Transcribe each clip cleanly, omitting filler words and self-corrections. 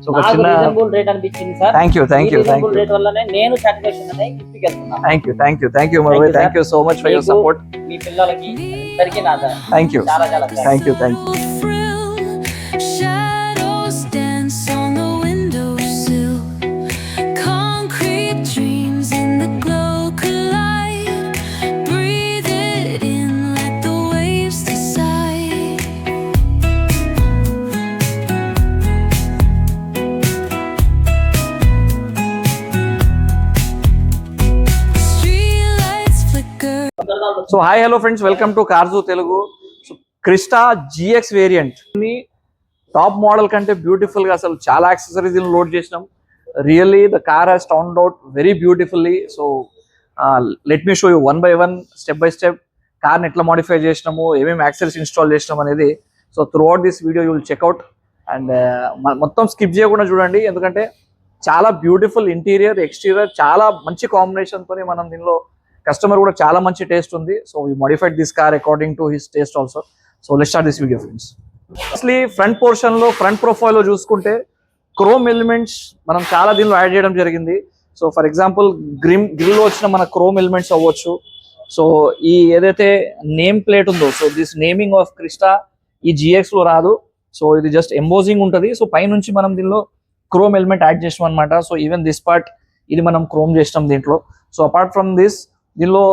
So ఒక చిన్న reasonable rate అనిపించింది సార్. థ్యాంక్ యూ రేట్ వల్లనే నేను సాటిస్ఫాక్షన్ అనేది గిఫ్ట్ ఇస్తున్నాను. థ్యాంక్ యూ మరో thank you so much for your support. మీ పిల్లలకి అందరికీ నా థ్యాంక్ యూ చాలా thank you Shadows dance on the windowsill. Concrete dreams in the glow collide. Breathe it in, let the waves decide. Streetlights flicker. So hi hello friends, welcome to కార్జు Telugu. So Crysta GX variant top model కంటే beautiful గా అసలు చాలా accessories load చేసినాం. Really the car has turned out very beautifully. So let me show you one by one, step by step కార్ని ఎట్లా modify చేసినాము, ఏమేమి యాక్సెసరీస్ ఇన్స్టాల్ చేసినాం అనేది. So throughout this video you will check out and మొత్తం స్కిప్ చేయకుండా చూడండి, ఎందుకంటే చాలా బ్యూటిఫుల్ ఇంటీరియర్ ఎక్స్టీరియర్, చాలా మంచి కాంబినేషన్తో మనం దీనిలో కస్టమర్ కూడా చాలా మంచి టేస్ట్ ఉంది. So we modified this car according to his taste also. So let's start this video friends. అసలు ఫ్రంట్ పోర్షన్ లో, ఫ్రంట్ ప్రొఫైల్ లో చూసుకుంటే క్రోమ్ ఎలిమెంట్స్ మనం చాలా దీనిలో యాడ్ చేయడం జరిగింది. సో ఫర్ ఎగ్జాంపుల్ గ్రిల్ లో వచ్చిన మన క్రోమ్ ఎలిమెంట్స్ అవ్వచ్చు. సో ఈ ఏదైతే నేమ్ ప్లేట్ ఉందో, so this naming of Crysta ఈ GX లో రాదు. సో ఇది జస్ట్ ఎంబోజింగ్ ఉంటుంది. సో పైనుంచి మనం దీనిలో క్రోమ్ ఎలిమెంట్ యాడ్ చేసాం అనమాట. సో ఈవెన్ దిస్ పార్ట్ ఇది మనం క్రోమ్ చేసినాం దీంట్లో. సో అపార్ట్ ఫ్రమ్ దిస్ దీనిలో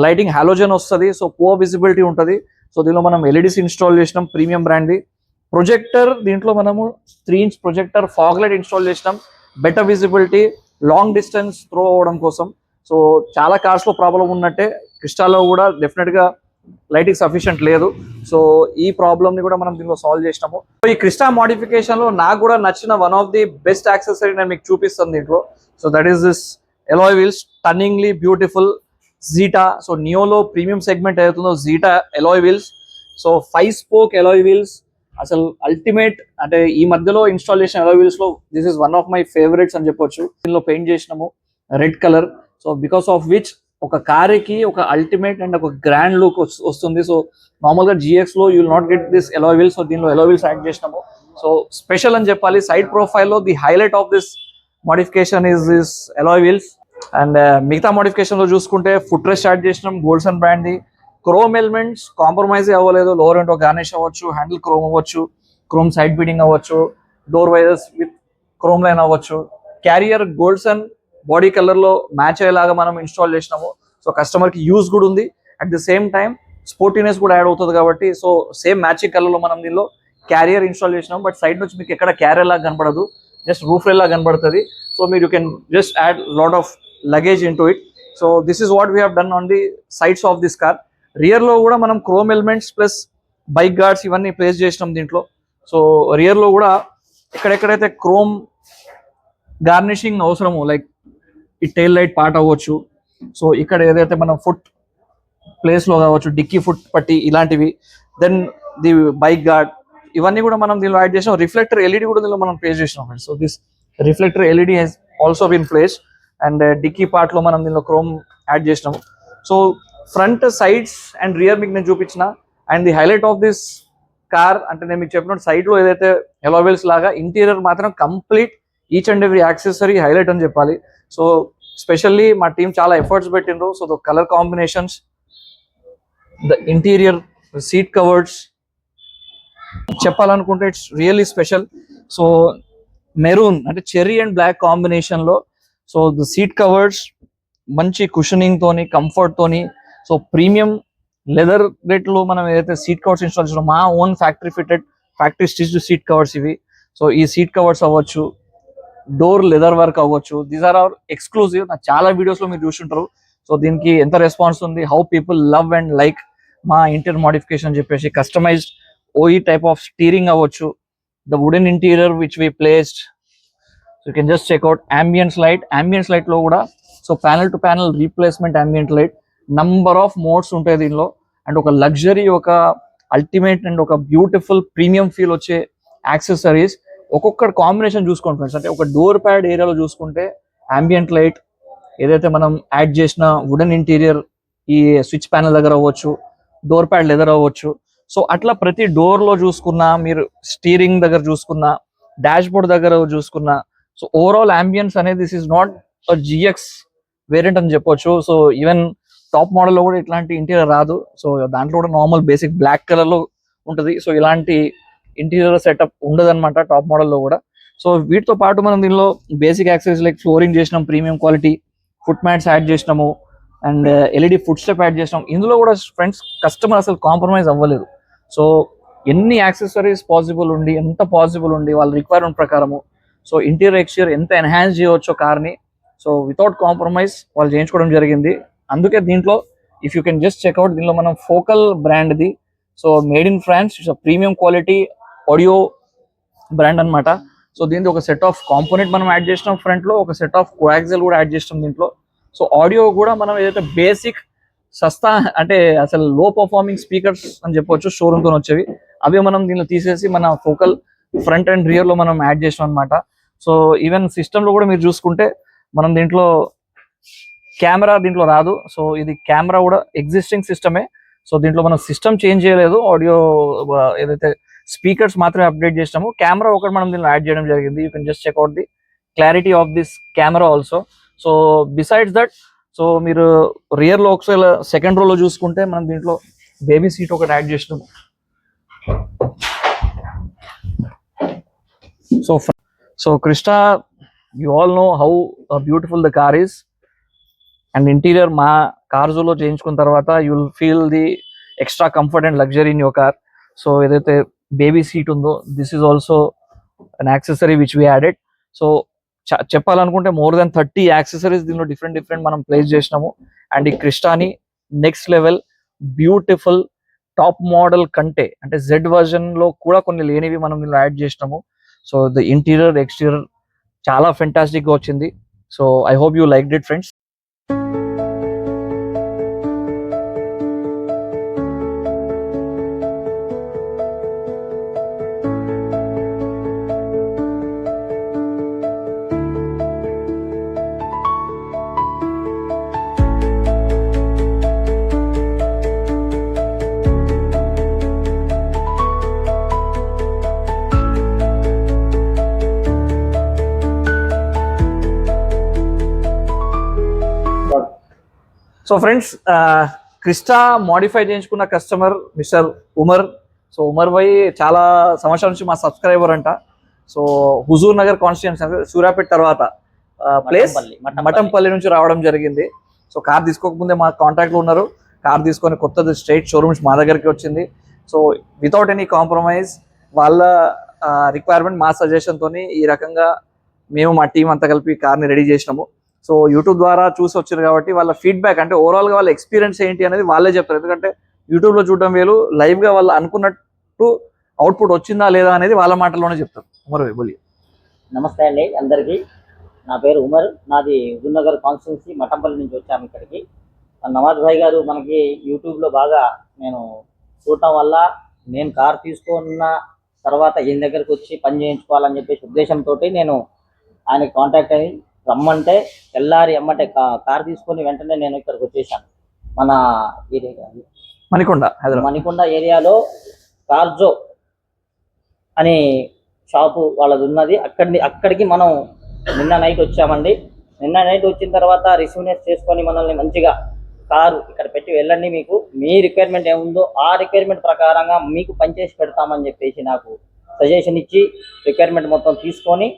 లైటింగ్ హాలోజన్ వస్తుంది. సో పువర్ విజిబిలిటీ ఉంటుంది. సో దీనిలో మనం LEDs ఇన్స్టాల్ చేసినాం, ప్రీమియం బ్రాండ్ది. ప్రొజెక్టర్ దీంట్లో మనము 3 inch projector fog light install చేసినాం, better visibility, long distance throw అవ్వడం కోసం. సో చాలా కార్స్ లో ప్రాబ్లం ఉన్నట్టే క్రిస్టాలో కూడా డెఫినెట్ గా లైటింగ్ సఫిషియంట్ లేదు. సో ఈ ప్రాబ్లమ్ ని కూడా మనం దీనిలో సాల్వ్ చేసినాము. సో ఈ క్రిస్టా మోడిఫికేషన్ లో నాకు కూడా నచ్చిన one of the best accessory నేను మీకు చూపిస్తాను దీంట్లో. So that is this alloy wheels, stunningly beautiful Zeta. So నియోలో ప్రీమియం సెగ్మెంట్ ఏదైతుందో Zeta alloy wheels. So 5 spoke alloy wheels అసలు అల్టిమేట్. అంటే ఈ మధ్యలో ఇన్స్టాల్ చేసిన ఎలాయ్ వీల్స్ లో this is one of my favourites అని చెప్పొచ్చు. దీనిలో పెయింట్ చేసినాము red colour. So because of which ఒక కార్కి ఒక అల్టిమేట్ అండ్ ఒక గ్రాండ్ లుక్ వస్తుంది. సో నార్మల్ గా GX లో you will not get this alloy wheels. So దీనిలో ఎలాయ్ వీల్స్ యాడ్ చేసినాము. సో స్పెషల్ అని చెప్పాలి. సైడ్ ప్రొఫైల్ లో the highlight of this modification is this alloy wheels. And మిగతా మోడిఫికేషన్ లో చూసుకుంటే ఫుట్ రెస్ట్ యాడ్ చేసినాం గోల్సన్ బ్రాండ్ ది. క్రోమ్ ఎలిమెంట్స్ కాంప్రమైజ్ అవ్వలేదు. లోవర్ ఎండ్ గార్నిష్ అవ్వచ్చు, హ్యాండిల్ క్రోమ్ అవ్వచ్చు, క్రోమ్ సైడ్ బీడింగ్ అవ్వచ్చు, door visors with chrome line అవ్వచ్చు. క్యారియర్ గోల్సన్ బాడీ కలర్ లో మ్యాచ్ అయ్యేలాగా మనం ఇన్స్టాల్ చేసినాము. సో కస్టమర్ కి యూజ్ కూడా ఉంది, అట్ ది సేమ్ టైం స్పోర్టీనెస్ కూడా యాడ్ అవుతుంది కాబట్టి. సో సేమ్ మ్యాచింగ్ కలర్ లో మనం దీనిలో క్యారియర్ ఇన్స్టాల్ చేసినాం. బట్ సైడ్ నుంచి మీకు ఎక్కడ క్యారియర్ లాగా కనపడదు, జస్ట్ రూఫ్ రేల్ లాగా కనబడుతుంది. సో మీరు you can just add lot of luggage into it. So this is what we have done on the sides of this car. Rear లో కూడా మనం chrome elements plus bike guards ఇవన్నీ place చేసినాం దీంట్లో. So rear లో కూడా ఎక్కడెక్కడైతే chrome garnishing అవసరమో, లైక్ ఈ టైల్ లైట్ పార్ట్ అవ్వచ్చు, సో ఇక్కడ ఏదైతే మనం ఫుట్ ప్లేస్ లో కావచ్చు, డిక్కీ ఫుట్ పట్టి ఇలాంటివి, దెన్ ది బైక్ గార్డ్, ఇవన్నీ కూడా మనం దీనిలో యాడ్ చేసాం. రిఫ్లెక్టర్ LED కూడా దీనిలో మనం ప్లేస్ చేసినాం. So this reflector LED has also been place. And dickey part లో మనం దీనిలో క్రోమ్ యాడ్ చేసినాము. So front, sides and rear మీకు నేను చూపించిన. And the highlight of this car అంటే నేను మీకు చెప్పినట్టు సైడ్ లో ఏదైతే ఎలాయ్ వీల్స్ లాగా, ఇంటీరియర్ మాత్రం complete each and every accessory highlight అని చెప్పాలి. సో స్పెషల్లీ మా టీం చాలా ఎఫర్ట్స్ పెట్టిండ్రు. So the colour combinations, the interior seat covers చెప్పాలనుకుంటే it's really special. So maroon అంటే చెర్రీ అండ్ బ్లాక్ కాంబినేషన్ లో, సో ద సీట్ కవర్స్ మంచి cushioning తోని, కంఫర్ట్ తోని, సో ప్రీమియం లెదర్ రేట్ లో మనం ఏదైతే సీట్ కవర్స్ ఇన్స్టాల్ చేసినాం, మా own factory fitted, factory stitch seat covers ఇవి. సో ఈ సీట్ కవర్స్ అవ్వచ్చు, డోర్ లెదర్ వర్క్ అవ్వచ్చు, దీస్ ఆర్ అవర్ ఎక్స్క్లూజివ్. నా చాలా వీడియోస్ లో మీరు చూసుంటారు. సో దీనికి ఎంత రెస్పాన్స్ ఉంది, how people love and like మా ఇంటీరియర్ మోడిఫికేషన్ చెప్పేసి. Customized OE type of steering అవ్వచ్చు, the wooden interior which we placed. So you can just check out ambience light లో కూడా. So panel to panel replacement ambient light, number of modes ఉంటాయి దీనిలో. And ఒక luxury, ఒక ultimate and ఒక beautiful premium feel వచ్చే accessories. ఒక్కొక్క combination చూసుకోండి ఫ్రెండ్స్. అంటే ఒక డోర్ ప్యాడ్ ఏరియాలో చూసుకుంటే అంబియంట్ లైట్, ఏదైతే మనం యాడ్ చేసిన వుడెన్ ఇంటీరియర్ ఈ స్విచ్ ప్యానల్ దగ్గర అవ్వచ్చు, డోర్ ప్యాడ్ లెదర్ అవ్వచ్చు. సో అట్లా ప్రతి డోర్ లో చూసుకున్నా, మీరు స్టీరింగ్ దగ్గర చూసుకున్నా, డాష్ బోర్డ్ దగ్గర చూసుకున్నా, సో ఓవరాల్ అంబియన్స్ అనేది this is not GX variant అని చెప్పొచ్చు. సో ఈవెన్ టాప్ మోడల్ లో కూడా ఇట్లాంటి ఇంటీరియర్ రాదు. సో దాంట్లో కూడా నార్మల్ బేసిక్ బ్లాక్ కలర్ లో ఉంటుంది. సో ఇలాంటి ఇంటీరియర్ సెటప్ ఉండదు అనమాట టాప్ మోడల్ లో కూడా. సో వీటితో పాటు మనం దీనిలో బేసిక్ యాక్సెసరీస్ లైక్ ఫ్లోరింగ్ చేసినాం, premium quality foot mats add చేసినాము, and LED foot step add చేసినాం. ఇందులో కూడా ఫ్రెండ్స్ కస్టమర్ అసలు కాంప్రమైజ్ అవ్వలేదు. సో ఎన్ని యాక్సెసరీస్ పాసిబుల్ ఉండి, ఎంత పాసిబుల్ ఉండి వాళ్ళ రిక్వైర్మెంట్ ప్రకారము, సో ఇంటీరియర్ ఎక్స్టీరియర్ ఎంత ఎన్హాన్స్ చేయవచ్చో కార్ని, సో వితౌట్ కాంప్రమైజ్ వాళ్ళు చేయించుకోవడం జరిగింది. అందుకే దీంట్లో if you can just check out, దీనిలో మనం ఫోకల్ బ్రాండ్ది, so made in France, premium quality audio brand అనమాట. సో దీంట్లో ఒక సెట్ ఆఫ్ కాంపోనెంట్ మనం యాడ్ చేసినాం ఫ్రంట్ లో, ఒక సెట్ ఆఫ్ కోయాక్సిల్ కూడా యాడ్ చేసినాం దీంట్లో. సో ఆడియో కూడా మనం ఏదైతే బేసిక్ సస్తా అంటే అసలు లో పర్ఫార్మింగ్ స్పీకర్స్ అని చెప్పొచ్చు షోరూమ్ తో వచ్చేవి, అవి మనం దీనిలో తీసేసి మన ఫోకల్ ఫ్రంట్ అండ్ రియర్ లో మనం యాడ్ చేసాం అనమాట. సో ఈవెన్ సిస్టమ్ లో కూడా మీరు చూసుకుంటే మనం దీంట్లో కెమెరా దీంట్లో రాదు. సో ఇది కెమెరా కూడా ఎగ్జిస్టింగ్ సిస్టమే. సో దీంట్లో మనం సిస్టమ్ చేంజ్ చేయలేదు, ఆడియో ఏదైతే స్పీకర్స్ మాత్రమే అప్డేట్ చేసినాము. కెమెరా ఒకటి మనం దీనిలో యాడ్ చేయడం జరిగింది. You can just checkout the clarity of this camera also. So besides that, so మీరు రియర్ లో ఒకసారి సెకండ్ రోలో చూసుకుంటే మనం దీంట్లో బేబీ సీట్ ఒకటి యాడ్ చేసినాము. So Crysta, you all know how beautiful the car is, and interior మా కార్జోలో చేయించుకున్న తర్వాత you will feel the extra comfort and luxury in your car. So ఏదైతే బేబీ సీట్ ఉందో, this is also an accessory which we added. So చెప్పాలనుకుంటే more than 30 accessories దీనిలో different మనం place చేసినాము. And ఈ క్రిస్టాని next level beautiful top model కంటే అంటే జెడ్ వర్జన్ లో కూడా కొన్ని లేనివి మనం దీనిలో యాడ్ చేసినాము. సో ద ఇంటీరియర్ ఎక్స్టీరియర్ చాలా ఫెంటాస్టిక్ గా వచ్చింది. So I hope you liked it friends. So friends, Crysta modify చేయించుకున్న customer mister Umar. So Umar భాయ్ చాలా సంవత్సరాల నుంచి మా సబ్స్క్రైబర్ అంట. సో హుజూర్ నగర్ కాన్స్టిట్యుయెన్సీ అంటే సూర్యాపేట తర్వాత ప్లేస్ మఠంపల్లి నుంచి రావడం జరిగింది. సో కార్ తీసుకోకముందే మా కాంటాక్ట్ లో ఉన్నారు. కార్ తీసుకొని కొత్తది స్ట్రైట్ షోరూమ్స్ మా దగ్గరికి వచ్చింది. సో వితౌట్ ఎనీ కాంప్రమైజ్ వాళ్ళ రిక్వైర్మెంట్ మా సజెషన్ తోని ఈ రకంగా మేము మా టీం అంతా కలిపి కార్ని రెడీ చేసినాము. సో యూట్యూబ్ ద్వారా చూసి వచ్చారు కాబట్టి వాళ్ళ ఫీడ్బ్యాక్ అంటే ఓవరాల్ గా వాళ్ళ ఎక్స్పీరియన్స్ ఏంటి అనేది వాళ్ళే చెప్తారు. ఎందుకంటే యూట్యూబ్ లో చూడడం వేలు, లైవ్ గా వాళ్ళు అనుకున్నట్టు అవుట్పుట్ వచ్చిందా లేదా అనేది వాళ్ళ మాటల్లోనే చెప్తారు. ఉమర్ భాయ్ బోలి. నమస్తే అండి అందరికీ. నా పేరు ఉమర్, నాది హుజూర్నగర్ కాన్స్టిట్యున్సీ మఠంపల్లి నుంచి వచ్చాము ఇక్కడికి. నవాజ్ భాయ్ గారు మనకి యూట్యూబ్లో బాగా నేను చూడటం వల్ల నేను కార్ తీసుకున్న తర్వాత ఈయన దగ్గరకు వచ్చి పని చేయించుకోవాలని చెప్పేసి ఉద్దేశంతో నేను ఆయన కాంటాక్ట్ అయ్యి రమ్మంటే తెల్లారి అమ్మంటే కార్ తీసుకొని వెంటనే నేను ఇక్కడికి వచ్చేసాను. మన మణికొండ ఏరియాలో కార్జో అని షాపు వాళ్ళది ఉన్నది. అక్కడికి మనం నిన్న నైట్ వచ్చామండి. నిన్న నైట్ వచ్చిన తర్వాత రిసీవ్నెస్ చేసుకొని మనల్ని మంచిగా కారు ఇక్కడ పెట్టి వెళ్ళండి, మీకు మీ రిక్వైర్మెంట్ ఏముందో ఆ రిక్వైర్మెంట్ ప్రకారంగా మీకు పనిచేసి పెడతామని చెప్పేసి నాకు సజెషన్ ఇచ్చి రిక్వైర్మెంట్ మొత్తం తీసుకొని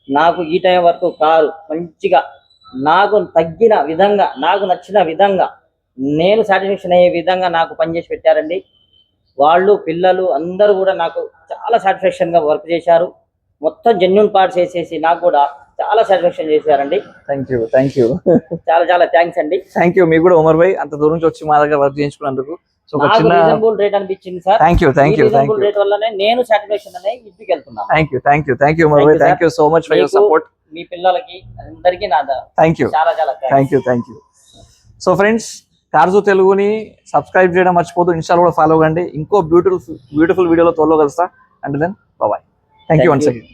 నాకు ఈ టైం వరకు కారు మంచిగా నాకు తగ్గిన విధంగా, నాకు నచ్చిన విధంగా, నేను సాటిస్ఫాక్షన్ అయ్యే విధంగా నాకు పనిచేసి పెట్టారండి. వాళ్ళు పిల్లలు అందరూ కూడా నాకు చాలా సాటిస్ఫాక్షన్గా వర్క్ చేశారు. మొత్తం జెన్యూన్ పార్ట్స్ వేసేసి నాకు కూడా చాలా సాటిస్ఫాక్షన్ చేశారండి. థ్యాంక్ యూ చాలా థ్యాంక్స్ అండి. థ్యాంక్ యూ మీకు కూడా ఉమర్ భాయ్, అంత దూరం నుంచి వచ్చి మా దగ్గర వర్క్ చేయించుకున్నందుకు. సో రీజనబుల్ రేట్ అనిపించింది sir. Thank you reasonable rate వల్లనే నేను సాటిస్ఫాక్షన్ అనేది ఇంటికి వెళ్తున్నాను. థ్యాంక్ యూ ఉమర్ భాయ్, thank you so much for your support. మీ పిల్లలకి అందరికీ నా thank you thank you. So friends, Carzo తెలుగుని సబ్స్క్రైబ్ చేయడం మర్చిపోదు, ఇన్స్టాల్ కూడా ఫాలో కండి. ఇంకో బ్యూటిఫుల్ వీడియోలో త్వరలో కలుస్తా. And then bye. Thank you once again.